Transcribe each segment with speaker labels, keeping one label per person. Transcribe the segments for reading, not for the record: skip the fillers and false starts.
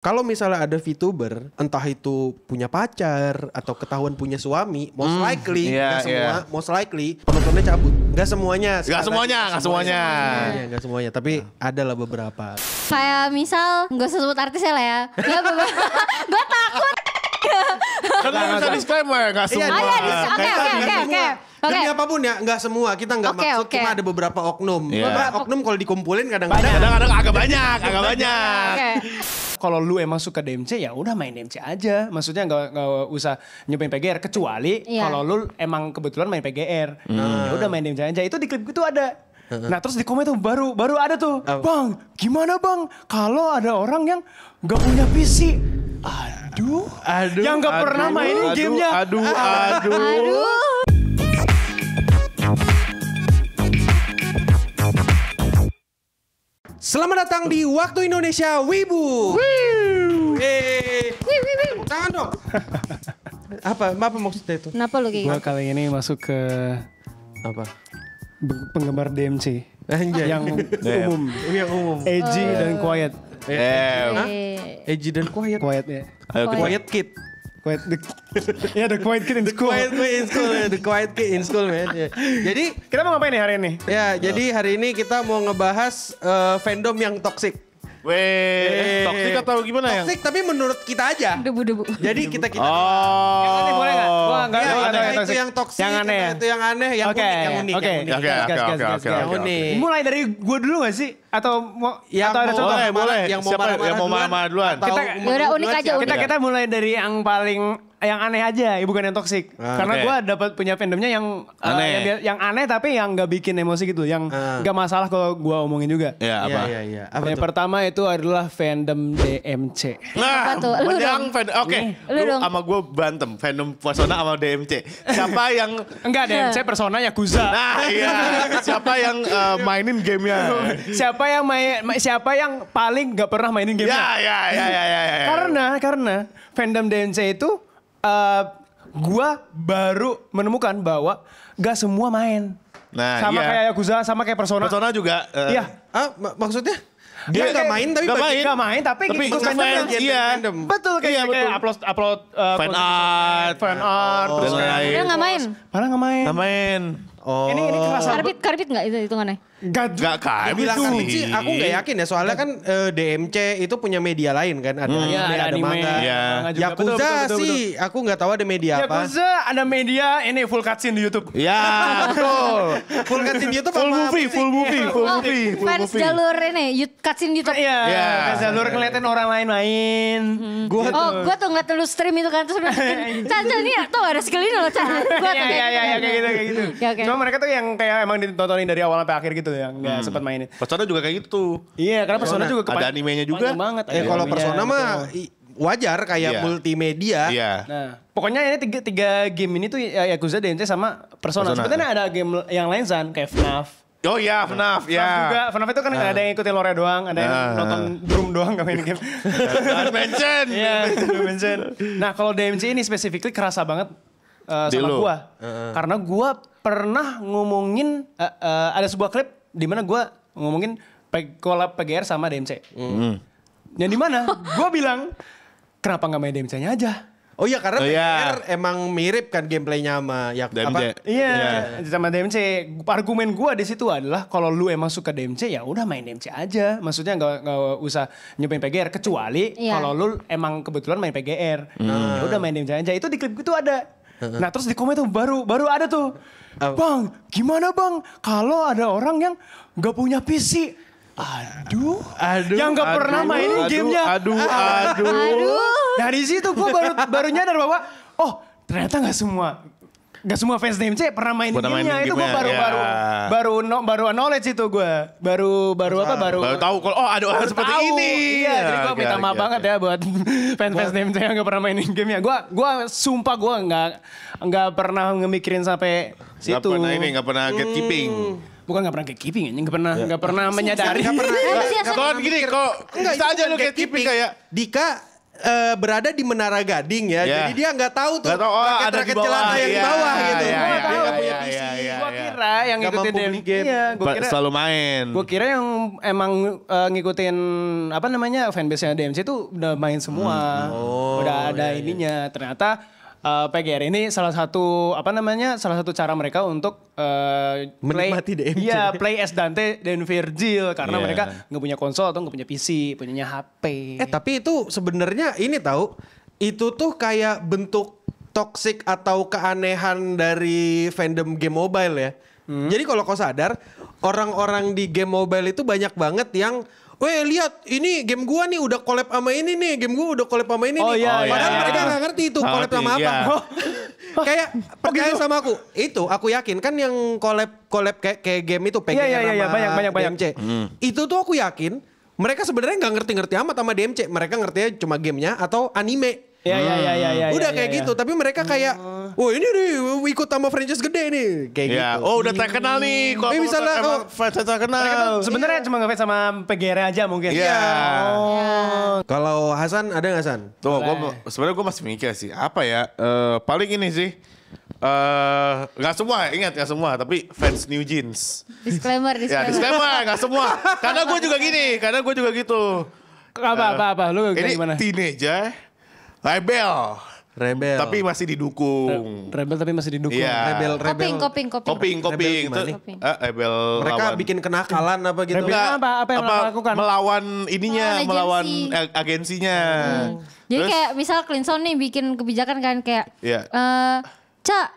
Speaker 1: Kalau misalnya ada VTuber, entah itu punya pacar atau ketahuan punya suami, most likely, nggak semua, most likely penontonnya cabut. Nggak semuanya.
Speaker 2: Nggak semuanya.
Speaker 1: Tapi ada lah beberapa.
Speaker 3: Kayak misal, nggak usah sebut artisnya lah ya. Gue takut.
Speaker 2: Kan lu bisa disclaimer, nggak semua.
Speaker 3: Oke.
Speaker 1: Demi apapun ya, nggak semua. Kita nggak maksud, cuma ada beberapa oknum. Oknum kalau dikumpulin kadang-kadang
Speaker 2: agak banyak.
Speaker 3: Oke.
Speaker 4: Kalau lu emang suka DMC ya udah main DMC aja. Maksudnya nggak usah nyobain PGR kecuali kalau lu emang kebetulan main PGR. Ya udah main DMC aja. Itu di klip itu ada. Nah terus di komen tuh baru ada tuh. Bang, gimana bang? Kalau ada orang yang nggak punya PC. Aduh. Yang nggak pernah mainin gamenya.
Speaker 2: Aduh.
Speaker 1: Selamat datang di Waktu Indonesia Wibu. Tepuk tangan dong. Apa maksudnya itu?
Speaker 3: Kenapa lu kayak
Speaker 4: Gue kali ini masuk ke
Speaker 1: Apa?
Speaker 4: penggemar DMC.
Speaker 1: Yang umum.
Speaker 4: Edgy dan Quiet.
Speaker 1: Edgy dan quiet.
Speaker 4: Quiet ya.
Speaker 1: Quiet kid.
Speaker 4: Quiet. The Quiet Kid in School.
Speaker 1: The quiet kid in school, man. Yeah. Jadi
Speaker 4: Kita mau ngapain nih hari ini?
Speaker 1: ya, jadi hari ini kita mau ngebahas fandom yang toxic.
Speaker 2: Toxic atau gimana ya?
Speaker 1: Toxic tapi menurut kita aja.
Speaker 3: Debu-debu.
Speaker 1: Jadi kita
Speaker 4: Yang aneh boleh nggak? Wah nggak
Speaker 1: ada itu yang toxic,
Speaker 4: yang aneh ya?
Speaker 1: itu yang aneh, yang unik.
Speaker 2: Oke.
Speaker 1: Yang unik.
Speaker 4: Mulai dari gue dulu gak sih? Atau mau? Atau ada contoh?
Speaker 2: Boleh.
Speaker 1: Siapa yang mau marah-marah duluan?
Speaker 3: Udah unik aja.
Speaker 4: Kita mulai dari yang paling yang aneh aja, bukan yang toksik. Karena gue dapat punya fandomnya yang aneh, yang aneh tapi yang nggak bikin emosi gitu, yang nggak masalah kalau gue omongin juga.
Speaker 2: Ya apa?
Speaker 1: Iya.
Speaker 4: Yang pertama itu adalah fandom DMC.
Speaker 2: Nah,
Speaker 3: Apa tuh? Lu dong.
Speaker 2: Oke.
Speaker 3: Lu dong.
Speaker 2: Sama gue bantem fandom Persona sama DMC. Siapa yang
Speaker 4: Enggak, DMC Persona Yakuza.
Speaker 2: Nah, iya. Siapa yang mainin gamenya?
Speaker 4: Siapa yang paling nggak pernah mainin gamenya?
Speaker 2: Ya.
Speaker 4: Karena fandom DMC itu gua baru menemukan bahwa gak semua main.
Speaker 2: Nah,
Speaker 4: sama kayak Yakuza, sama kayak Persona.
Speaker 2: Persona juga.
Speaker 4: Iya.
Speaker 1: Maksudnya? Dia nggak main tapi
Speaker 4: Gak main tapi ikut fandom.
Speaker 2: Iya.
Speaker 4: Betul kayak upload
Speaker 2: Fan art.
Speaker 4: terus kayak
Speaker 3: Dia nggak main.
Speaker 4: Padahal nggak main.
Speaker 2: Nggak main.
Speaker 4: Ini kerasa.
Speaker 3: Karbit nggak itu hitungannya?
Speaker 2: Gak kan
Speaker 1: Bilang
Speaker 2: itu.
Speaker 1: karbit sih aku nggak yakin ya, soalnya kan DMC itu punya media lain kan, ada anime, ada manga. Yakuza sih aku nggak tahu ada media apa.
Speaker 4: Yakuza ada media ini full cutscene di YouTube.
Speaker 2: Ya, betul.
Speaker 1: Full cutscene YouTube
Speaker 2: Full movie.
Speaker 3: Fans jalur ini cutscene YouTube.
Speaker 4: Iya. Jalur ngeliatin orang lain main.
Speaker 3: Gua tuh nggak terlalu stream itu kan, terus Caca nih tuh ada skill ini loh Caca.
Speaker 4: Iya kayak gitu.
Speaker 3: Oke.
Speaker 4: Cuma mereka tuh yang kayak emang ditontonin dari awal sampai akhir gitu, yang nggak sempat mainin.
Speaker 2: Persona juga kayak gitu.
Speaker 4: Iya, karena Persona juga
Speaker 2: ada animenya juga.
Speaker 4: Banget.
Speaker 1: Kalau Persona mah wajar kayak multimedia.
Speaker 2: Iya.
Speaker 4: Nah, pokoknya ini tiga game ini tuh Yakuza, DMC sama Persona. Sebenarnya ada game yang lain San, kayak FNAF.
Speaker 2: Oh iya, FNAF ya.
Speaker 4: FNAF itu kan ada yang ikutin lore doang, ada yang nonton drum doang gak main game.
Speaker 2: Mention.
Speaker 4: Iya, mention. Nah, kalau DMC ini specifically kerasa banget sama gua. Karena gua pernah ngomongin ada sebuah klip di mana gua ngomongin collab PGR sama DMC. Yang dimana gua bilang kenapa nggak main DMC-nya aja?
Speaker 1: Oh iya, karena PGR emang mirip kan gameplaynya sama
Speaker 2: DMC.
Speaker 4: Iya, sama DMC. Argumen gua di situ adalah kalau lu emang suka DMC ya udah main DMC aja. Maksudnya nggak usah nyobain PGR kecuali kalau lu emang kebetulan main PGR. Ya udah main DMC aja. Itu di klip itu ada. Nah terus di komen tuh baru ada tuh. Bang, gimana bang? Kalau ada orang yang nggak punya PC. Aduh. Yang nggak pernah mainin gamenya.
Speaker 2: Aduh.
Speaker 4: Dari situ gue baru nyadar bahwa ternyata nggak semua fans DMC pernah mainin gamenya. Itu gue baru knowledge itu gue. Baru
Speaker 2: tahu kalau ada orang seperti ini.
Speaker 4: Iya, jadi gue minta maaf banget ya buat fans DMC yang nggak pernah mainin gamenya. Gue sumpah gue nggak pernah ngemikirin sampai situ.
Speaker 2: Nggak pernah gatekeeping.
Speaker 4: Bukan nggak pernah gatekeeping, nggak pernah menyadari.
Speaker 2: Kalau gini, kok bisa aja lu gatekeeping kayak
Speaker 1: Dika berada di Menara Gading ya. Jadi dia nggak tahu tuh raket-raket jelata yang di bawah gitu.
Speaker 2: Dia
Speaker 1: nggak punya PC.
Speaker 4: Gua kira yang ngikutin
Speaker 1: game.
Speaker 4: Iya, gua kira
Speaker 2: selalu main.
Speaker 4: Gue kira yang emang ngikutin apa namanya fanbase-nya DMC itu udah main semua. Udah ada ininya. Ternyata PGR ini salah satu cara mereka untuk
Speaker 1: menikmati DMC.
Speaker 4: Iya, play as Dante dan Virgil karena mereka nggak punya konsol atau nggak punya PC, punyanya HP.
Speaker 1: Tapi itu sebenarnya ini itu tuh kayak bentuk toxic atau keanehan dari fandom game mobile ya. Jadi kalau kau sadar, orang-orang di game mobile itu banyak banget yang weh lihat ini game gua nih udah collab sama ini nih, game gua udah collab sama ini nih. Padahal mereka nggak ngerti itu collab sama apa. Kayak percaya sama aku, itu aku yakin kan yang collab kayak game itu PGR sama DMC. Itu tuh aku yakin mereka sebenarnya nggak ngerti-ngerti amat sama DMC. Mereka ngertinya cuma gamenya atau anime. Udah kayak gitu, tapi mereka kayak, oh ini nih ikut sama franchise gede nih, kayak gitu.
Speaker 2: Oh udah terkenal nih, kalau
Speaker 1: misalnya
Speaker 2: franchise terkenal.
Speaker 4: Sebenarnya cuma ngefans sama PGR aja mungkin.
Speaker 1: Kalau Hasan ada nggak San?
Speaker 2: Tuh, sebenarnya gue masih mikir sih, apa ya? Paling ini sih, nggak semua, ingat nggak semua, tapi fans New Jeans.
Speaker 3: Disclaimer.
Speaker 2: Ya disclaimer, nggak semua. Karena gue juga gini, karena gue juga gitu.
Speaker 4: Apa? Lu
Speaker 2: ini
Speaker 4: gimana?
Speaker 2: Teenager, rebel. Tapi masih didukung.
Speaker 4: Rebel tapi masih didukung.
Speaker 2: Iya.
Speaker 1: Rebel.
Speaker 2: Koping. Rebel
Speaker 1: mereka
Speaker 2: lawan.
Speaker 1: bikin kenakalan apa gitu.
Speaker 4: Rebel apa yang lakukan?
Speaker 2: Melawan ininya, melawan agensinya.
Speaker 3: Jadi kayak misal Clinton nih bikin kebijakan kan kayak, Cak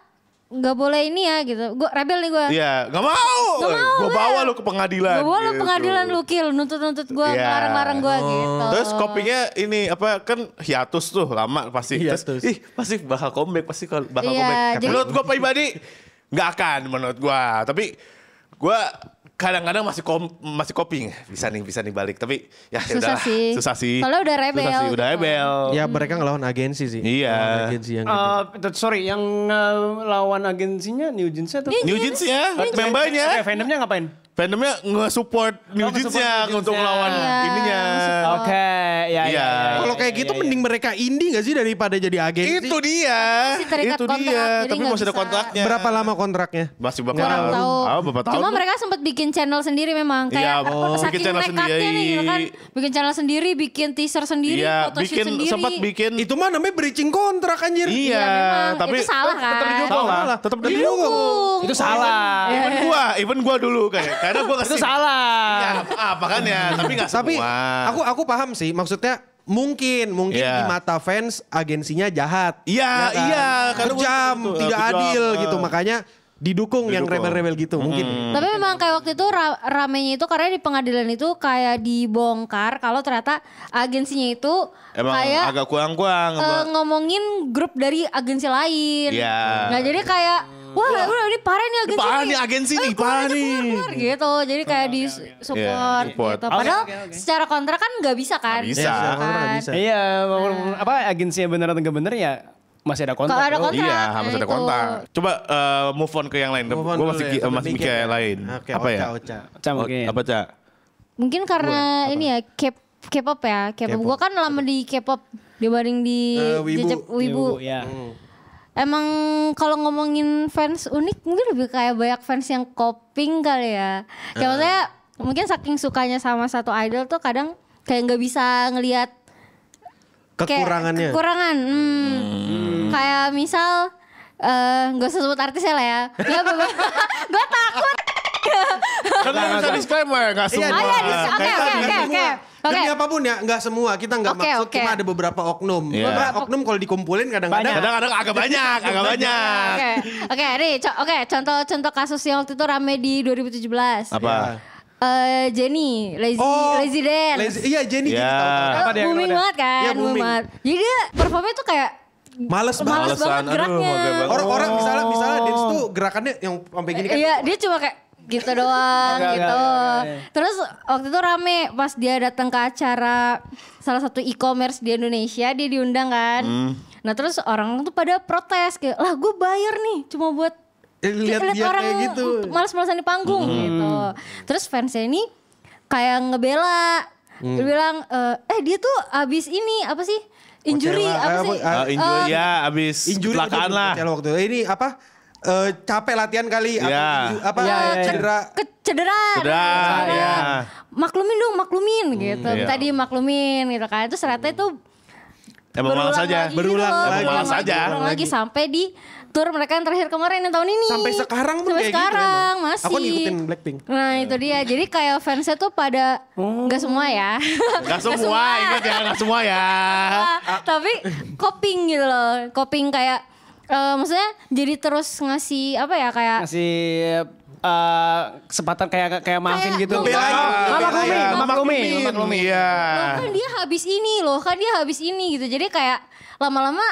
Speaker 3: nggak boleh ini ya gitu. Gue rebel nih gue.
Speaker 2: Iya, nggak mau. Gue bawa lu ke pengadilan.
Speaker 3: Gue bawa lu
Speaker 2: gitu.
Speaker 3: pengadilan lu kill, nuntut gue, ngelarang-larang gue gitu.
Speaker 2: Terus kopingnya ini apa kan hiatus tuh lama pasti.
Speaker 1: Hiatus.
Speaker 2: Terus, pasti bakal comeback bakal
Speaker 3: Iya,
Speaker 2: comeback.
Speaker 3: jadi-
Speaker 2: Menurut gue pribadi nggak akan menurut gue. Tapi gue kadang-kadang masih koping. Bisa nih balik. Tapi ya
Speaker 3: Susah
Speaker 2: udahlah.
Speaker 3: sih.
Speaker 2: Susah sih.
Speaker 3: Soalnya udah rebel.
Speaker 2: Susah sih, udah
Speaker 3: gitu.
Speaker 2: rebel.
Speaker 1: Ya mereka ngelawan agensi sih.
Speaker 2: Iya.
Speaker 1: Ngelawan agensi yang gede.
Speaker 4: Sorry, yang lawan agensinya New Jeans atau?
Speaker 2: New Jeans ya, membernya.
Speaker 4: Fandomnya ngapain?
Speaker 2: Fandomnya nge-support New Jeans-nya untuk ngelawan ininya.
Speaker 4: Oke, ya.
Speaker 1: Kalau kayak gitu mending mereka indie gak sih daripada jadi agensi?
Speaker 2: Itu dia.
Speaker 3: Masih terikat
Speaker 2: Itu
Speaker 3: kontrak,
Speaker 2: dia.
Speaker 3: jadi
Speaker 2: Tapi
Speaker 3: nggak
Speaker 2: masih ada
Speaker 3: bisa.
Speaker 2: kontraknya.
Speaker 1: Berapa lama kontraknya?
Speaker 2: Masih berapa
Speaker 3: Kurang
Speaker 2: tahun?
Speaker 3: tahu.
Speaker 2: Berapa tahun?
Speaker 3: Cuma mereka sempat bikin channel sendiri memang.
Speaker 2: Iya,
Speaker 3: Kayak
Speaker 2: bikin
Speaker 3: saking
Speaker 2: channel
Speaker 3: nekatnya
Speaker 2: sendiri.
Speaker 3: nih gitu kan. Bikin channel sendiri, bikin teaser sendiri,
Speaker 2: Iya,
Speaker 3: photoshoot sendiri.
Speaker 2: sempat bikin.
Speaker 1: Itu mah namanya breaching kontrak anjir.
Speaker 2: Iya,
Speaker 3: memang.
Speaker 2: tapi
Speaker 3: Itu salah kan?
Speaker 2: Salah. Tetap didukung.
Speaker 4: Itu salah.
Speaker 2: Even gua dulu karena gua
Speaker 4: Itu
Speaker 2: kesini.
Speaker 4: salah.
Speaker 2: Ya, makanya, tapi nggak
Speaker 1: Tapi
Speaker 2: semua.
Speaker 1: aku paham sih, maksudnya mungkin
Speaker 2: Iya.
Speaker 1: di mata fans agensinya jahat.
Speaker 2: Iya,
Speaker 1: kan?
Speaker 2: iya, karena
Speaker 1: Kejam,
Speaker 2: betul,
Speaker 1: tidak
Speaker 2: kejam.
Speaker 1: adil gitu. Makanya didukung yang rebel-rebel gitu mungkin.
Speaker 3: Tapi memang kayak waktu itu ramenya itu karena di pengadilan itu kayak dibongkar kalau ternyata agensinya itu
Speaker 2: Emang
Speaker 3: kayak
Speaker 2: agak kurang-kurang.
Speaker 3: ngomongin grup dari agensi lain.
Speaker 2: Iya.
Speaker 3: Nah jadi kayak wah udah ini parah nih agensi.
Speaker 2: Parah nih agensi nih, parah nih.
Speaker 3: Keluar gitu. Jadi kayak di support
Speaker 2: support.
Speaker 3: gitu. Padahal secara kontrak kan nggak bisa kan?
Speaker 2: Nggak bisa.
Speaker 1: Iya, secara kontrak nggak
Speaker 3: Kan?
Speaker 1: bisa.
Speaker 4: Iya, apa agensinya bener atau enggak bener ya masih ada kontrak.
Speaker 3: Kalau ada kontrak.
Speaker 2: Iya, masih ada
Speaker 3: itu.
Speaker 2: kontak. Coba move on ke yang lain.
Speaker 1: Move on
Speaker 2: Gue
Speaker 1: dulu
Speaker 2: masih
Speaker 1: ya,
Speaker 2: masih mikir yang lain.
Speaker 1: Oke,
Speaker 2: Apa ya?
Speaker 1: Ocha.
Speaker 4: Mungkin.
Speaker 2: Apa Cak?
Speaker 3: Mungkin karena ini ya K-pop ya. K-pop. Gue kan lama di K-pop dibanding di
Speaker 1: Wibu.
Speaker 3: Wibu.
Speaker 4: Ya.
Speaker 3: Emang kalau ngomongin fans unik mungkin lebih kayak banyak fans yang koping kali ya. Kayak maksudnya mungkin saking sukanya sama satu idol tuh kadang kayak nggak bisa ngelihat
Speaker 1: Kekurangannya.
Speaker 3: Kekurangan. Kayak misal gak usah sebut artisnya lah ya. Gue takut.
Speaker 2: Kan lu bisa disclaimer, nggak semua.
Speaker 3: Oke.
Speaker 1: Demi apapun ya, nggak semua. Kita nggak
Speaker 3: Oke,
Speaker 1: maksud
Speaker 3: oke.
Speaker 1: cuma ada beberapa oknum.
Speaker 2: Iya.
Speaker 1: Beberapa oknum kalau dikumpulin kadang-kadang.
Speaker 2: Kadang-kadang agak banyak.
Speaker 3: Oke, nih, contoh kasus yang waktu itu rame di 2017.
Speaker 2: Apa?
Speaker 3: Jenny, Lazy Dance.
Speaker 1: Iya, Jenny
Speaker 2: Iya.
Speaker 1: gitu.
Speaker 4: Apa dia,
Speaker 3: Booming
Speaker 4: kenapa dia?
Speaker 3: banget kan,
Speaker 1: Iya,
Speaker 3: booming
Speaker 1: booming.
Speaker 3: banget. Jadi dia performanya tuh kayak
Speaker 1: Males banget.
Speaker 3: males banget geraknya.
Speaker 2: mager banget.
Speaker 1: Orang misalnya dance tuh gerakannya yang sampai gini kan.
Speaker 3: Iya, dia cuma kayak gitu doang gitu.
Speaker 4: Enggak.
Speaker 3: Terus waktu itu rame pas dia datang ke acara salah satu e-commerce di Indonesia, dia diundang kan. Nah terus orang tuh pada protes kayak, lah gue bayar nih cuma buat
Speaker 1: Lihat dia
Speaker 3: orang
Speaker 1: kayak gitu.
Speaker 3: males-malesan di panggung gitu. Terus fansnya ini kayak ngebela Dia bilang dia tuh abis ini apa sih? Injury apa sih?
Speaker 2: Injury ya abis kecelakaan lah.
Speaker 1: Waktu itu. Ini apa? Capek latihan kali
Speaker 2: Ya.
Speaker 1: atau cedera.
Speaker 3: Cedera.
Speaker 2: Ya.
Speaker 3: Maklumin gitu.
Speaker 2: Iya.
Speaker 3: Tadi maklumin gitu kan. Terus ternyata itu
Speaker 2: Emang malas aja.
Speaker 1: Berulang
Speaker 3: lagi sampai di tour mereka yang terakhir kemarin yang tahun ini.
Speaker 1: Sampai sekarang pun
Speaker 3: Sampai
Speaker 1: kayak
Speaker 3: sekarang
Speaker 1: gitu
Speaker 3: masih.
Speaker 1: Aku ngikutin Blackpink.
Speaker 3: Nah itu dia. Jadi kayak fansnya tuh pada nggak semua ya.
Speaker 2: Gak semua, ingat ya, gak semua ya.
Speaker 3: Tapi coping gitu loh. Coping kayak maksudnya jadi terus ngasih apa ya kayak
Speaker 4: Ngasih kesempatan kayak maafin gitu.
Speaker 2: Maklumi. Iya.
Speaker 3: loh kan dia habis ini gitu. Jadi kayak lama-lama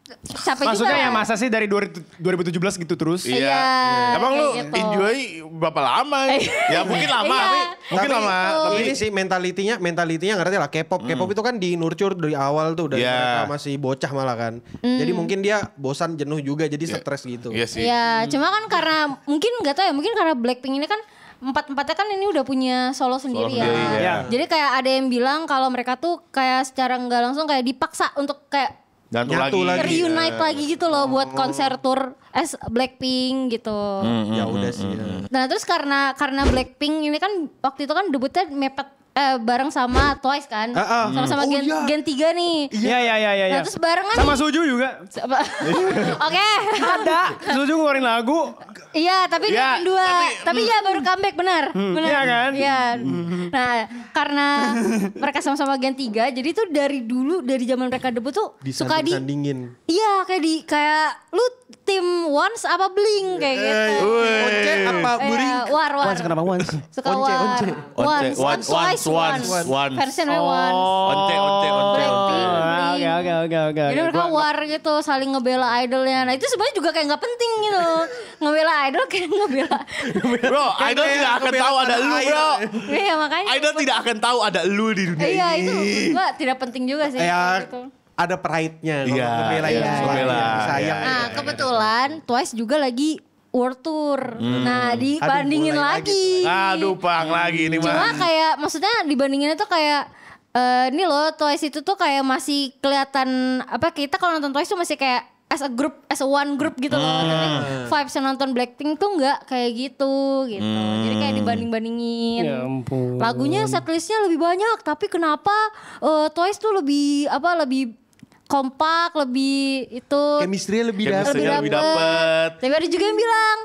Speaker 3: capek
Speaker 4: Maksudnya
Speaker 3: juga.
Speaker 4: ya masa sih dari 2017 gitu terus?
Speaker 3: Iya.
Speaker 2: Emang lu
Speaker 3: kayak gitu.
Speaker 2: enjoy berapa lama? Ya mungkin lama,
Speaker 3: Iya.
Speaker 2: tapi mungkin
Speaker 3: Tapi
Speaker 2: lama.
Speaker 3: itu.
Speaker 2: Tapi
Speaker 1: Ini sih mentalitinya ngerti lah. K-pop itu kan di nurture dari awal tuh dari
Speaker 2: Iya.
Speaker 1: mereka masih bocah malah kan. Jadi mungkin dia bosan jenuh juga jadi stres gitu.
Speaker 2: Iya sih.
Speaker 3: Iya, cuma kan karena mungkin nggak tahu ya, mungkin karena Blackpink ini kan empat-empatnya kan ini udah punya solo sendiri ya.
Speaker 2: sendiri,
Speaker 4: ya.
Speaker 3: Jadi kayak ada yang bilang kalau mereka tuh kayak secara nggak langsung kayak dipaksa untuk kayak
Speaker 2: Nyatu lagi.
Speaker 3: reunite lagi gitu loh buat konser tour as Blackpink gitu.
Speaker 1: Ya udah sih. Ya.
Speaker 3: Nah terus karena Blackpink ini kan waktu itu kan debutnya mepet bareng sama Twice kan, sama-sama Gen 3 nih.
Speaker 4: Iya.
Speaker 3: Nah terus barengan
Speaker 4: Sama
Speaker 3: nih.
Speaker 4: Suju juga.
Speaker 3: Oke.
Speaker 4: Ada. Suju ngeluarin lagu.
Speaker 3: Iya, tapi
Speaker 2: Ya,
Speaker 3: dia dua. Tapi ya baru comeback benar. Benar.
Speaker 4: Iya kan?
Speaker 3: Iya. Nah, karena mereka sama-sama Gen 3, jadi tuh dari dulu dari zaman mereka debut tuh suka di
Speaker 1: Disanding-sandingin.
Speaker 3: iya, kayak lu tim Once apa Blink kayak gitu.
Speaker 1: Once apa Buring?
Speaker 3: War.
Speaker 4: Once kenapa Once?
Speaker 3: Suka
Speaker 1: Once.
Speaker 3: Once.
Speaker 2: Once.
Speaker 3: Versi namanya Once.
Speaker 2: Once.
Speaker 3: Blackpink.
Speaker 4: Oke.
Speaker 3: Jadi mereka war gitu, saling ngebela idolnya. Nah itu sebenarnya juga kayak nggak penting gitu. Ngebela idol kayak ngebela.
Speaker 2: Bro, idol tidak akan tahu ada lu, bro.
Speaker 3: Iya makanya.
Speaker 2: Idol tidak akan tahu ada lu di dunia
Speaker 3: Iya
Speaker 2: ini.
Speaker 3: itu menurut gua tidak penting juga sih.
Speaker 1: Ya
Speaker 3: Gitu.
Speaker 1: ada pride-nya kalau
Speaker 2: Iya,
Speaker 1: ngebela
Speaker 2: iya,
Speaker 1: yang
Speaker 2: ngebela.
Speaker 1: sayang.
Speaker 3: Nah kebetulan Twice juga lagi world tour. Nah dibandingin
Speaker 1: Aduh, mulai
Speaker 3: lagi.
Speaker 2: Aduh, pang lagi ini
Speaker 3: Cuma
Speaker 2: mah.
Speaker 3: kayak maksudnya dibandinginnya tuh kayak ini loh Twice itu tuh kayak masih kelihatan apa kita kalau nonton Twice tuh masih kayak as a group, as a one group gitu loh. Tapi vibes nonton Blackpink tuh nggak kayak gitu. Jadi kayak dibanding-bandingin.
Speaker 4: Ya ampun.
Speaker 3: Lagunya setlistnya lebih banyak, tapi kenapa Twice tuh lebih kompak, lebih itu
Speaker 1: Chemistry-nya lebih dapet.
Speaker 2: Chemistry-nya lebih dapet.
Speaker 3: Tapi ada juga yang bilang,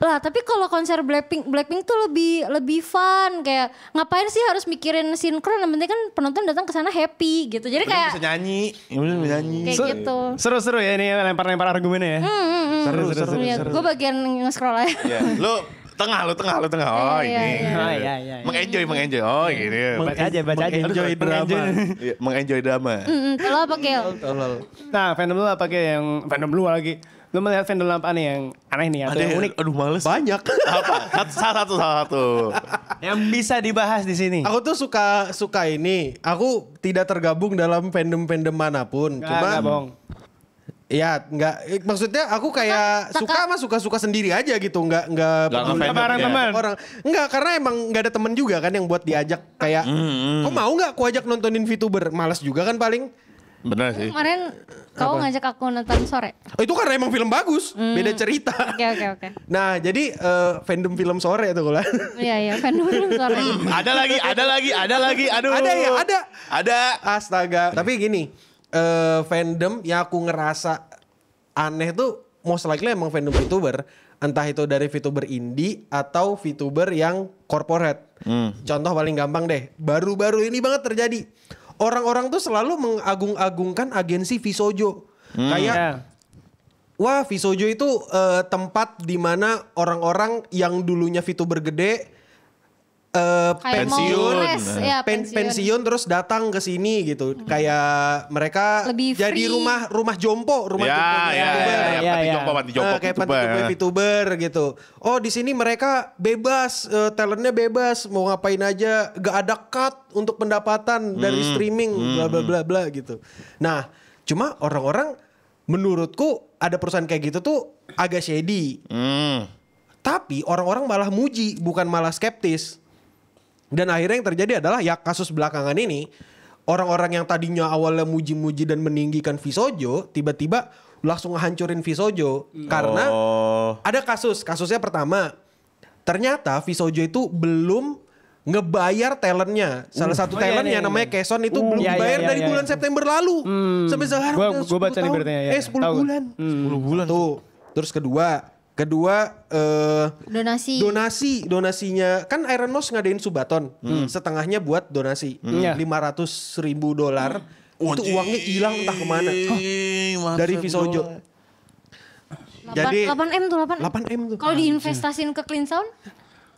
Speaker 3: lah tapi kalau konser Blackpink tuh lebih fun, kayak ngapain sih harus mikirin sinkron, yang penting kan penonton datang ke sana happy gitu. Jadi
Speaker 2: Bisa
Speaker 3: kayak
Speaker 2: nyanyi. Bisa nyanyi.
Speaker 3: kayak gitu.
Speaker 4: Seru-seru ya ini lempar-lempar argumennya ya.
Speaker 1: Seru.
Speaker 3: Iya, gue bagian nge-scroll aja.
Speaker 2: Ya, lu tengah. Oh,
Speaker 3: Iya,
Speaker 2: ini.
Speaker 3: iya.
Speaker 4: Iya.
Speaker 2: Mengenjoy. Oh, gini.
Speaker 4: Baca aja.
Speaker 1: Enjoy drama.
Speaker 2: Iya, mengenjoy drama.
Speaker 3: Lo apa Gil?
Speaker 1: Tolol.
Speaker 4: Nah, fandom lu apa kayak yang fandom lu lagi? Lu melihat fandom apa nih yang aneh nih atau yang unik?
Speaker 2: Aduh, males.
Speaker 1: Banyak.
Speaker 2: Apa? Salah satu.
Speaker 4: Yang bisa dibahas di sini.
Speaker 1: Aku tuh suka ini. Aku tidak tergabung dalam fandom manapun.
Speaker 4: Nggak, bohong.
Speaker 1: Ya nggak, maksudnya aku kayak suka sendiri aja gitu, nggak peduli
Speaker 2: ngefandom,
Speaker 1: sama
Speaker 2: ya.
Speaker 1: orang. Nggak, karena emang nggak ada temen juga kan yang buat diajak kayak, kok mau nggak aku ajak nontonin VTuber, malas juga kan paling.
Speaker 2: Bener sih.
Speaker 3: Kemarin kau ngajak aku nonton sore.
Speaker 1: Oh, itu karena emang film bagus, beda cerita.
Speaker 3: Oke.
Speaker 1: Nah jadi fandom film sore itu lah.
Speaker 3: Iya, fandom sore.
Speaker 2: Ada lagi. Aduh.
Speaker 1: Ada. Astaga. Tapi gini, fandom yang aku ngerasa aneh tuh most likely emang fandom VTuber. Entah itu dari VTuber indie atau VTuber yang corporate. Contoh paling gampang deh. Baru-baru ini banget terjadi. Orang-orang tuh selalu mengagung-agungkan agensi Visojo. Kayak wah Visojo itu tempat di mana orang-orang yang dulunya VTuber gede
Speaker 3: Kayak mau
Speaker 2: pensiun.
Speaker 3: les, ya,
Speaker 1: pensiun terus datang ke sini gitu. Kayak mereka
Speaker 3: Lebih
Speaker 1: jadi
Speaker 3: free.
Speaker 1: rumah jompo, rumah jompo VTuber.
Speaker 2: Panti jompo
Speaker 1: Kayak panti VTuber gitu. Oh di sini mereka bebas, talentnya bebas, mau ngapain aja, gak ada cut untuk pendapatan dari streaming, bla bla bla bla gitu. Nah, cuma orang-orang menurutku ada perusahaan kayak gitu tuh agak shady. Tapi orang-orang malah muji, bukan malah skeptis. Dan akhirnya yang terjadi adalah ya kasus belakangan ini orang-orang yang tadinya awalnya muji-muji dan meninggikan Visojo tiba-tiba langsung hancurin Visojo karena ada kasusnya pertama ternyata Visojo itu belum ngebayar talentnya. Salah satu talentnya namanya Keson itu belum dibayar dari bulan September lalu sampai sekarang.
Speaker 4: Gue baca nih beritanya ya.
Speaker 1: 10 bulan. 10 bulan. Tuh. Terus kedua donasinya kan Iron Mouse ngadain subaton setengahnya buat donasi $500,000 itu uangnya hilang entah kemana dari Visojo. Jadi
Speaker 3: 8M tuh 8M tuh. Kalau diinvestasiin ke Clean Sound?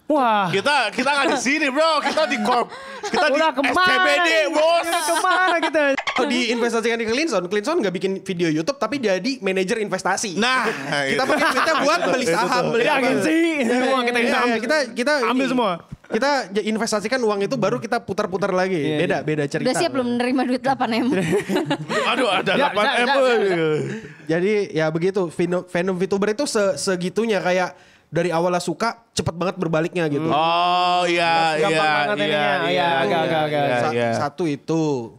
Speaker 4: Wah.
Speaker 2: Kita nggak di sini bro, kita di Corp, kita di SCBD bos.
Speaker 4: Kemana kita?
Speaker 1: Kalau diinvestasikan di Clean Sound nggak bikin video YouTube tapi jadi manajer investasi.
Speaker 2: Nah,
Speaker 1: kita pakai duitnya buat beli saham, beli
Speaker 4: agensi. Semua kita ambil semua.
Speaker 1: Kita investasikan uang itu baru kita putar-putar lagi. Beda cerita.
Speaker 3: Udah siap belum menerima duit 8M?
Speaker 2: Aduh ada 8M.
Speaker 1: Jadi ya begitu, fandom VTuber itu segitunya kayak dari awalnya suka cepet banget berbaliknya gitu.
Speaker 2: Oh iya.
Speaker 1: Satu itu.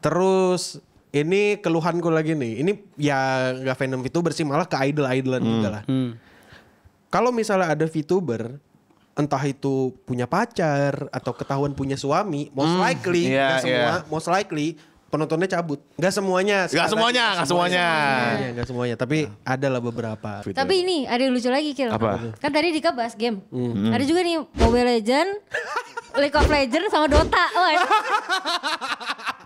Speaker 1: Terus ini keluhanku lagi nih. Ini ya nggak fandom VTuber sih, malah ke idolan juga lah. Kalau misalnya ada VTuber entah itu punya pacar atau ketahuan punya suami, most likely most likely penontonnya cabut. Nggak semuanya. Tapi ada lah beberapa.
Speaker 3: Tapi ini ada yang lucu lagi Kil.
Speaker 2: Apa?
Speaker 3: Kan tadi Dika bahas game. Ada juga nih Mobile Legends, League of Legends sama Dota.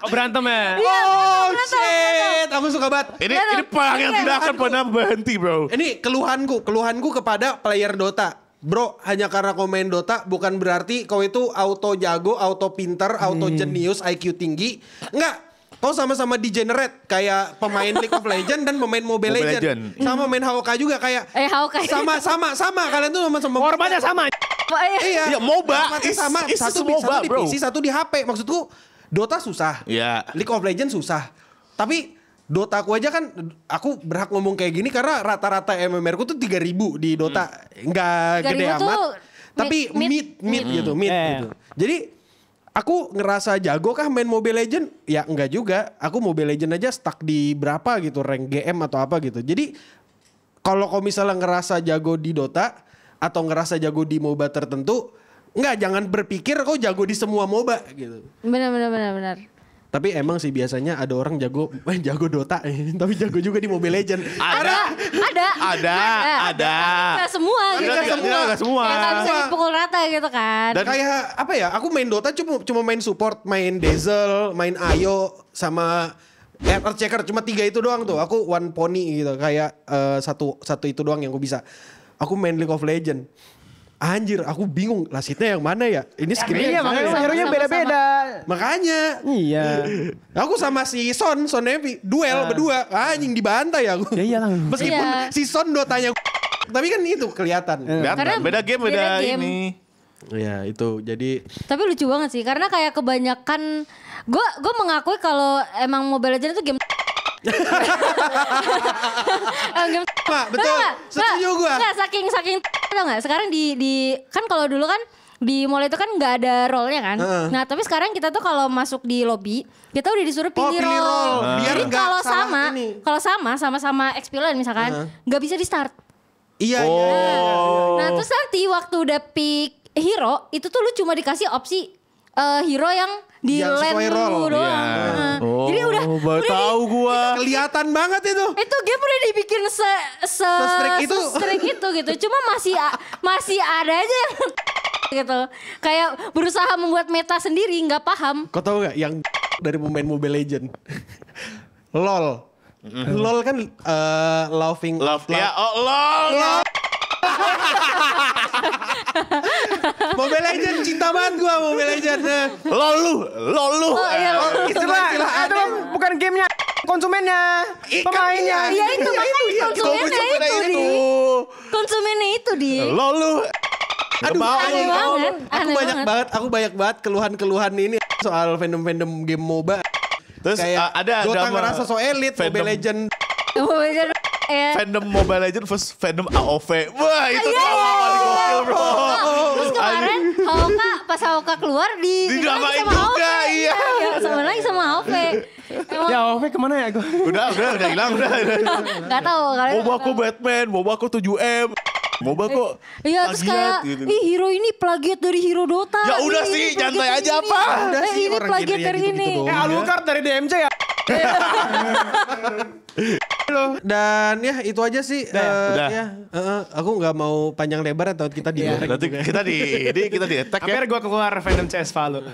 Speaker 4: Berantem ya?
Speaker 1: Oh shit, aku suka banget.
Speaker 2: Ini perang yang tidak akan pernah berhenti bro.
Speaker 1: Ini keluhanku kepada player Dota. Bro, hanya karena kau main Dota bukan berarti kau itu auto jago, auto pintar, auto jenius, IQ tinggi. Enggak. Kau sama-sama degenerate kayak pemain League of Legends dan pemain Mobile Legends. Sama main HOK juga kayak
Speaker 3: HOK.
Speaker 1: Sama kalian tuh sama
Speaker 4: korbannya sama.
Speaker 1: Iya,
Speaker 2: MOBA
Speaker 1: sama satu di PC, satu di HP. Maksudku Dota susah.
Speaker 2: Iya.
Speaker 1: League of Legends susah. Tapi Dota aku aja kan aku berhak ngomong kayak gini karena rata-rata MMR ku tuh 3.000 di Dota. Enggak gede amat. Tapi mid gitu. Jadi aku ngerasa jago kah main Mobile Legends? Ya enggak juga. Aku Mobile Legends aja stuck di berapa gitu, rank GM atau apa gitu. Jadi kalau kau misalnya ngerasa jago di Dota atau ngerasa jago di MOBA tertentu, jangan berpikir kau jago di semua MOBA gitu.
Speaker 3: Benar.
Speaker 1: Tapi emang sih biasanya ada orang jago Dota, tapi jago juga di Mobile Legends.
Speaker 2: Ada.
Speaker 3: Nggak semua gitu.
Speaker 2: Nggak semua.
Speaker 3: Ya nggak bisa dipukul rata gitu kan.
Speaker 1: Dan kayak apa ya? Aku main Dota cuma main support, main Dazzle, main Ayo sama Earthshaker, cuma 3 itu doang tuh. Aku one pony gitu, kayak satu itu doang yang aku bisa. Aku main League of Legends. Anjir, aku bingung lasitnya yang mana ya? Ini skillnya
Speaker 4: iya, makanya hero-nya beda-beda.
Speaker 1: Makanya.
Speaker 4: Iya.
Speaker 1: Aku sama si Son Evi duel berdua. Anjing dibantai aku.
Speaker 4: Ya iyalah.
Speaker 1: Meskipun si Son Dotanya tapi kan itu kelihatan.
Speaker 3: Karena
Speaker 2: beda game. Ini.
Speaker 1: Iya, itu. Jadi
Speaker 3: tapi lucu banget sih karena kayak kebanyakan gue mengakui kalau emang Mobile Legends itu game
Speaker 1: betul. Setuju gue.
Speaker 3: Saking tau nggak? Sekarang di kan kalau dulu kan di mall itu kan nggak ada role-nya kan. Nah tapi sekarang kita tuh kalau masuk di lobby kita udah disuruh pilih role.
Speaker 1: Biar
Speaker 3: jadi kalau sama-sama experience misalkan nggak bisa di start.
Speaker 1: Iya.
Speaker 3: Nah terus nanti waktu udah pick hero itu tuh lu cuma dikasih opsi hero yang di land lu doang. Jadi udah
Speaker 2: tahu gua.
Speaker 1: Kelihatan banget itu.
Speaker 3: Itu game udah dibikin
Speaker 1: se-strict
Speaker 3: itu gitu. Cuma masih ada aja yang gitu. Kayak berusaha membuat meta sendiri, nggak paham.
Speaker 1: Kau tahu nggak yang dari pemain Mobile Legends? LOL. LOL kan laughing
Speaker 2: Love ya. Oh LOL.
Speaker 1: Mobile Legends cinta banget gua Mobile Legends.
Speaker 2: LOL lu.
Speaker 3: Oh iya.
Speaker 1: Istilah
Speaker 4: itu bukan gamenya, konsumennya, pemainnya.
Speaker 3: Iya itu makanya konsumennya itu. Konsumennya itu di.
Speaker 2: LOL lu.
Speaker 1: Aduh,
Speaker 3: aneh banget.
Speaker 1: Aku banyak banget keluhan ini soal fandom game MOBA.
Speaker 2: Terus
Speaker 1: kayak
Speaker 2: ada
Speaker 1: Dota ngerasa so elit, Mobile Legends.
Speaker 2: Fandom Mobile Legends versus fandom AOV. Wah, itu paling gokil, bro.
Speaker 3: Terus kemarin HOK pas Aoka keluar di
Speaker 2: dramain juga, iya.
Speaker 3: Sama lagi sama Ove. Emang
Speaker 4: Ya Ove kemana ya?
Speaker 2: Udah hilang udah.
Speaker 3: nggak tahu kalau
Speaker 2: Boba aku Batman, Boba aku 7M. Boba kok
Speaker 3: iya terus kayak
Speaker 2: plagiat gitu.
Speaker 3: ih hero ini plagiat dari hero Dota.
Speaker 2: Ya udah
Speaker 3: Ih,
Speaker 2: sih,
Speaker 3: ini plagiat
Speaker 2: nyantai
Speaker 3: dari
Speaker 2: aja
Speaker 3: ini.
Speaker 2: apa?
Speaker 1: Udah sih,
Speaker 3: Ini
Speaker 1: orang
Speaker 3: plagiat
Speaker 1: genrenya
Speaker 3: dari
Speaker 1: gitu-gitu
Speaker 3: ini.
Speaker 1: doang.
Speaker 4: Alucard dari DMC ya?
Speaker 1: Dan ya itu aja sih.
Speaker 2: Udah.
Speaker 1: Ya, aku nggak mau panjang lebar atau kita di
Speaker 2: Nanti kita di attack ya.
Speaker 4: Biar gue keluar fandom CS Valo.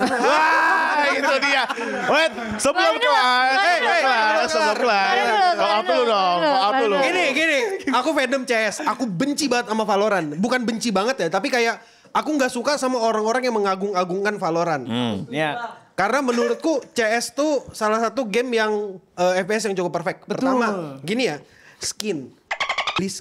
Speaker 2: Wah, itu dia. Wait, sebelum kelar. Sebelum kelar. Call out dulu dong. Call out dulu.
Speaker 1: Gini, aku fandom CS. Aku benci banget sama Valorant. Bukan benci banget ya, tapi kayak aku nggak suka sama orang-orang yang mengagung-agungkan Valorant.
Speaker 4: Ya.
Speaker 1: Karena menurutku CS tuh salah satu game yang FPS yang cukup perfect. Pertama, gini ya, skin. Beli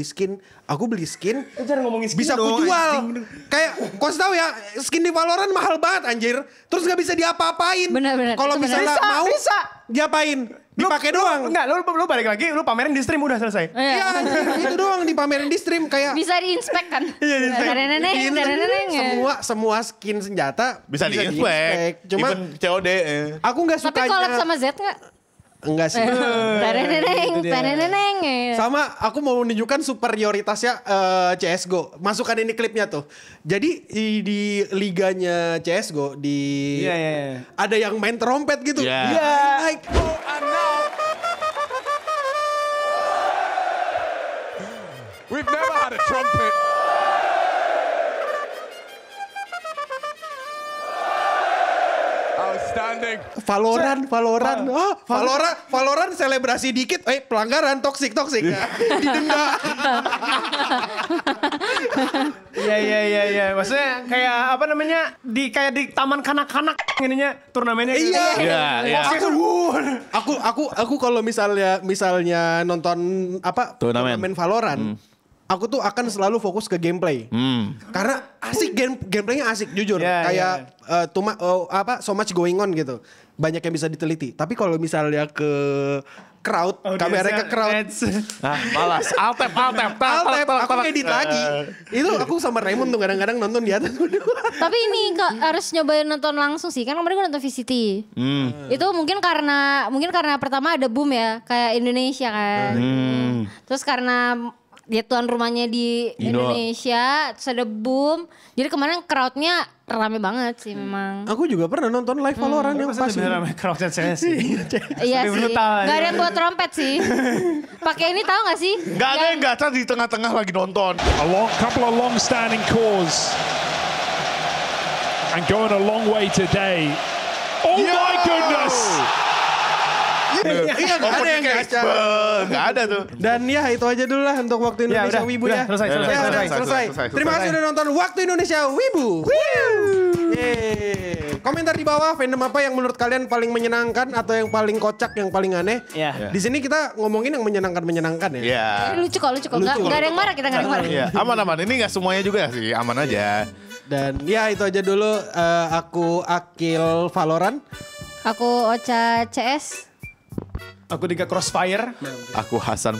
Speaker 1: skin. Aku beli skin.
Speaker 4: Jangan ngomongin skin
Speaker 1: Bisa aku
Speaker 4: dong,
Speaker 1: jual.
Speaker 4: anjing.
Speaker 1: Kayak, kau tahu ya, skin di Valorant mahal banget anjir. Terus nggak bisa diapa-apain.
Speaker 3: Benar.
Speaker 1: Kalau
Speaker 3: Itu benar.
Speaker 1: misalnya mau,
Speaker 4: Bisa.
Speaker 1: diapain? Dipakai doang.
Speaker 4: Enggak, lu balik lagi, lu pamerin di stream udah selesai.
Speaker 1: Iya, anjir, itu doang dipamerin di stream kayak
Speaker 3: Bisa diinspek kan?
Speaker 4: Iya, diinspek.
Speaker 3: Neneng.
Speaker 1: semua skin senjata
Speaker 2: Bisa di-inspect.
Speaker 1: Cuma
Speaker 2: Even COD.
Speaker 1: aku nggak
Speaker 3: Tapi
Speaker 1: sukanya.
Speaker 3: collab sama Z nggak?
Speaker 1: Enggak sih.
Speaker 3: Neneng.
Speaker 1: Sama aku mau menunjukkan superioritasnya CSGO. Masukkan ini klipnya tuh. Jadi di liganya CSGO di
Speaker 4: Iya.
Speaker 1: ada yang main trompet gitu.
Speaker 2: Iya.
Speaker 1: Iya. Like,
Speaker 5: We've never had a trumpet. Outstanding.
Speaker 1: Valorant. Valorant selebrasi dikit. Pelanggaran toksik. Didenda.
Speaker 4: Iya. Maksudnya kayak apa namanya? Kayak di taman kanak-kanak ininya turnamennya. gitu.
Speaker 2: Iya.
Speaker 1: Aku kalau misalnya nonton turnamen Valorant, aku tuh akan selalu fokus ke gameplay. Karena asik gameplaynya asik jujur.
Speaker 4: Yeah,
Speaker 1: kayak so much going on gitu. Banyak yang bisa diteliti. Tapi kalau misalnya ke crowd, kameranya ke crowd.
Speaker 2: Malas. Altep.
Speaker 1: Aku edit lagi. Itu aku sama Raymond tuh kadang-kadang nonton di atas.
Speaker 3: Tapi ini kok harus nyobain nonton langsung sih. Kan kemarin gue nonton VCT. Itu mungkin karena pertama ada boom ya. Kayak Indonesia kan. Terus karena dia tuan rumahnya di Indonesia. Terus ada boom. Jadi kemarin crowdnya rame banget sih memang.
Speaker 1: Aku juga pernah nonton live Valorant yang pas.
Speaker 4: Lebih ramai crowdnya CS sih.
Speaker 3: Iya
Speaker 4: Lebih
Speaker 3: sih.
Speaker 4: brutal,
Speaker 3: Gak ada
Speaker 4: ya.
Speaker 3: yang buat trompet sih. Pakai ini tahu gak sih?
Speaker 2: Gak ada yang gacha di tengah-tengah lagi nonton.
Speaker 5: Couple of long-standing cores, and going a long way today. Oh my goodness!
Speaker 1: Iya, gak ada yang gacha.
Speaker 2: Gak ada tuh.
Speaker 1: Dan ya itu aja dulu lah untuk Waktu Indonesia
Speaker 4: udah,
Speaker 1: Wibu
Speaker 4: udah,
Speaker 1: ya.
Speaker 4: selesai.
Speaker 1: Selesai. Terima kasih udah nonton Waktu Indonesia Wibu. Yeay. Komentar di bawah fandom apa yang menurut kalian paling menyenangkan atau yang paling kocak, yang paling aneh.
Speaker 4: Iya.
Speaker 1: Di sini kita ngomongin yang menyenangkan ya.
Speaker 2: Iya.
Speaker 3: Lucu kok. Gak ada yang marah, kita gak ada yang marah.
Speaker 2: Iya, aman. Ini gak semuanya juga sih, aman aja.
Speaker 1: Dan ya itu aja dulu. Aku Akil Valorant.
Speaker 3: Aku Ocha CS.
Speaker 4: Aku Diga Crossfire.
Speaker 2: Aku Hasan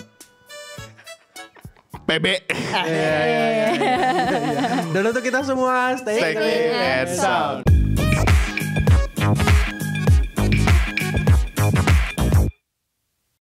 Speaker 2: PB.
Speaker 1: Dan untuk kita semua stay
Speaker 2: Stay clean and
Speaker 4: Sound.
Speaker 2: sound.